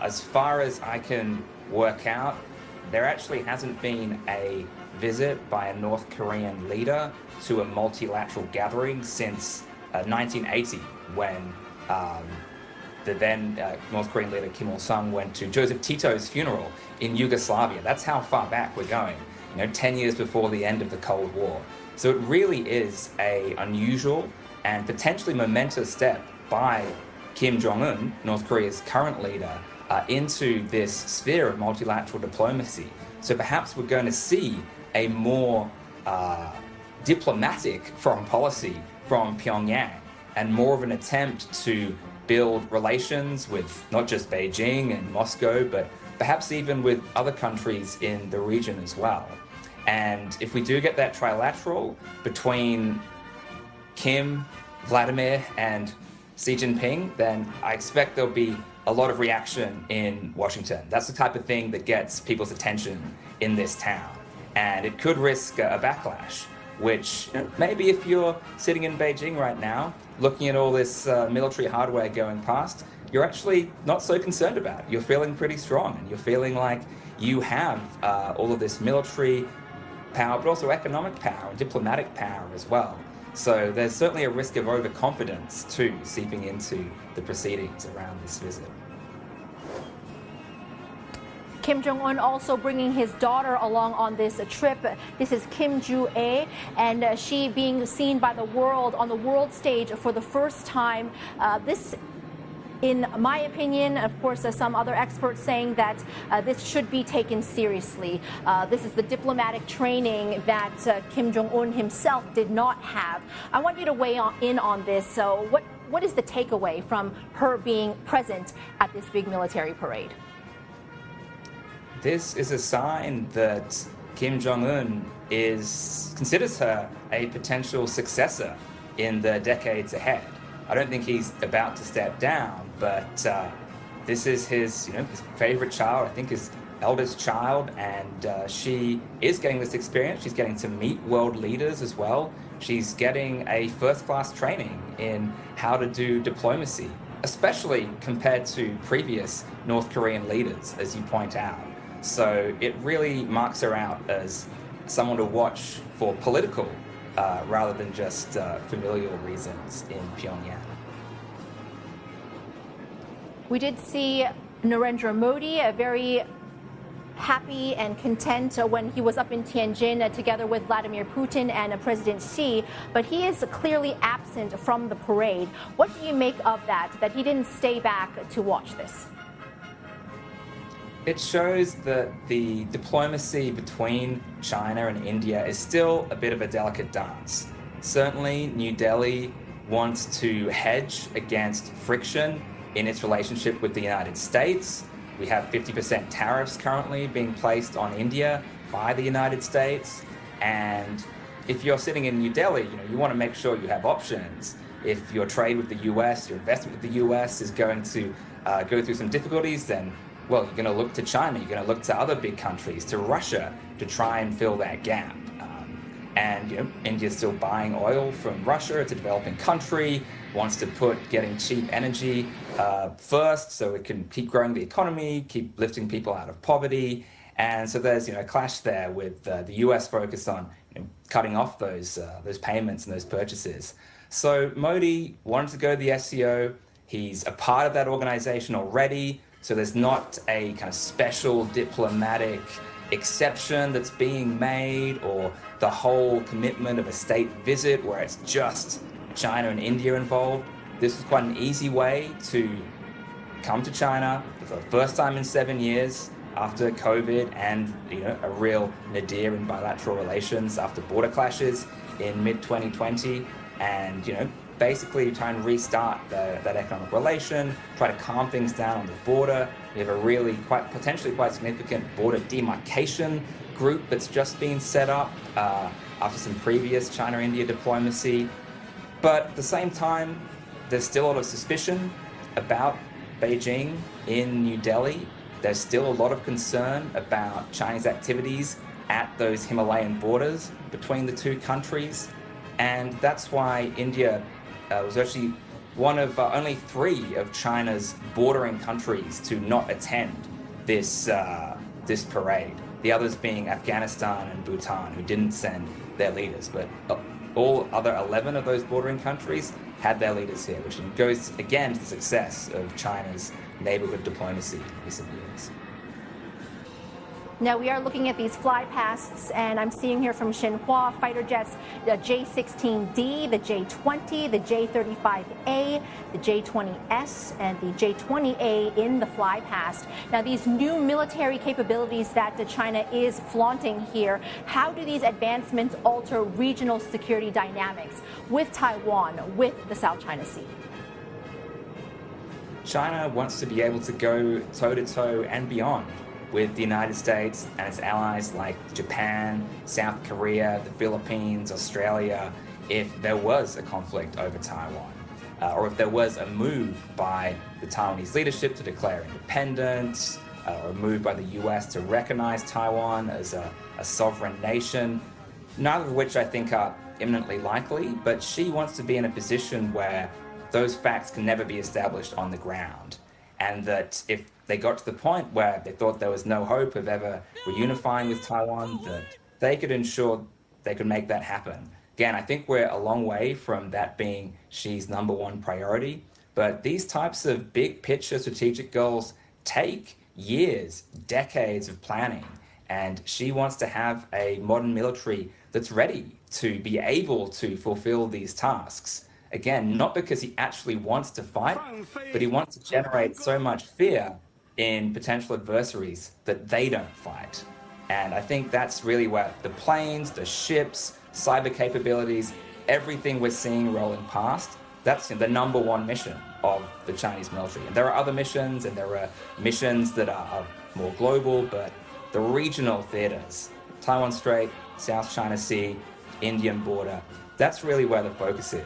As far as I can work out, there actually hasn't been a visit by a North Korean leader to a multilateral gathering since 1980, when the then North Korean leader Kim Il-sung went to Joseph Tito's funeral in Yugoslavia. That's how far back we're going, 10 years before the end of the Cold War. So it really is an unusual and potentially momentous step by Kim Jong Un, North Korea's current leader, into this sphere of multilateral diplomacy. So perhaps we're going to see a more diplomatic foreign policy from Pyongyang, and more of an attempt to build relations with not just Beijing and Moscow, but perhaps even with other countries in the region as well. And if we do get that trilateral between Kim, Vladimir, and Xi Jinping, then I expect there'll be a lot of reaction in Washington. That's the type of thing that gets people's attention in this town. And it could risk a backlash, which maybe if you're sitting in Beijing right now, looking at all this military hardware going past, you're actually not so concerned about it. You're feeling pretty strong, and you're feeling like you have all of this military power, but also economic power and diplomatic power as well. So there's certainly a risk of overconfidence too seeping into the proceedings around this visit. Kim Jong Un also bringing his daughter along on this trip. This is Kim Ju-ae, and she being seen by the world on the world stage for the first time. This, in my opinion, of course, some other experts saying that this should be taken seriously. This is the diplomatic training that Kim Jong Un himself did not have. I want you to weigh in on this. So what is the takeaway from her being present at this big military parade? This is a sign that Kim Jong Un considers her a potential successor in the decades ahead. I don't think he's about to step down, but this is his favorite child, I think his eldest child, and she is getting this experience. She's getting to meet world leaders as well. She's getting a first-class training in how to do diplomacy, especially compared to previous North Korean leaders, as you point out. So it really marks her out as someone to watch for political rather than just familial reasons in Pyongyang. We did see Narendra Modi very happy and content when he was up in Tianjin together with Vladimir Putin and President Xi, but he is clearly absent from the parade. What do you make of that he didn't stay back to watch this? It shows that the diplomacy between China and India is still a bit of a delicate dance. Certainly, New Delhi wants to hedge against friction in its relationship with the United States. We have 50% tariffs currently being placed on India by the United States. And if you're sitting in New Delhi, you want to make sure you have options. If your trade with the US, your investment with the US is going to go through some difficulties, then well, you're going to look to China, you're going to look to other big countries, to Russia, to try and fill that gap. And India's still buying oil from Russia. It's a developing country, wants to put getting cheap energy first so it can keep growing the economy, keep lifting people out of poverty. And so there's a clash there with the US focus on cutting off those payments and those purchases. So Modi wanted to go to the SCO. He's a part of that organization already. So there's not a kind of special diplomatic exception that's being made, or the whole commitment of a state visit where it's just China and India involved. This is quite an easy way to come to China for the first time in 7 years after COVID and a real nadir in bilateral relations after border clashes in mid-2020, and basically try and restart that economic relation, try to calm things down on the border. We have a really potentially quite significant border demarcation group that's just been set up after some previous China-India diplomacy. But at the same time, there's still a lot of suspicion about Beijing in New Delhi. There's still a lot of concern about Chinese activities at those Himalayan borders between the two countries. And that's why India was actually one of only 3 of China's bordering countries to not attend this this parade. The others being Afghanistan and Bhutan, who didn't send their leaders, but all other 11 of those bordering countries had their leaders here, which goes again to the success of China's neighborhood diplomacy in recent years. Now we are looking at these fly pasts, and I'm seeing here from Xinhua fighter jets, the J-16D, the J-20, the J-35A, the J-20S, and the J-20A in the fly past. Now these new military capabilities that China is flaunting here, how do these advancements alter regional security dynamics with Taiwan, with the South China Sea? China wants to be able to go toe-to-toe and beyond with the United States and its allies like Japan, South Korea, the Philippines, Australia, if there was a conflict over Taiwan, or if there was a move by the Taiwanese leadership to declare independence, or a move by the US to recognize Taiwan as a sovereign nation, neither of which I think are imminently likely, but she wants to be in a position where those facts can never be established on the ground. And that if they got to the point where they thought there was no hope of ever reunifying with Taiwan, that they could ensure they could make that happen. Again, I think we're a long way from that being Xi's #1 priority, but these types of big picture strategic goals take years, decades of planning, and she wants to have a modern military that's ready to be able to fulfill these tasks. Again, not because he actually wants to fight, but he wants to generate so much fear in potential adversaries that they don't fight. And I think that's really where the planes, the ships, cyber capabilities, everything we're seeing rolling past, that's the #1 mission of the Chinese military. And there are other missions, and there are missions that are more global, but the regional theaters, Taiwan Strait, South China Sea, Indian border, that's really where the focus is.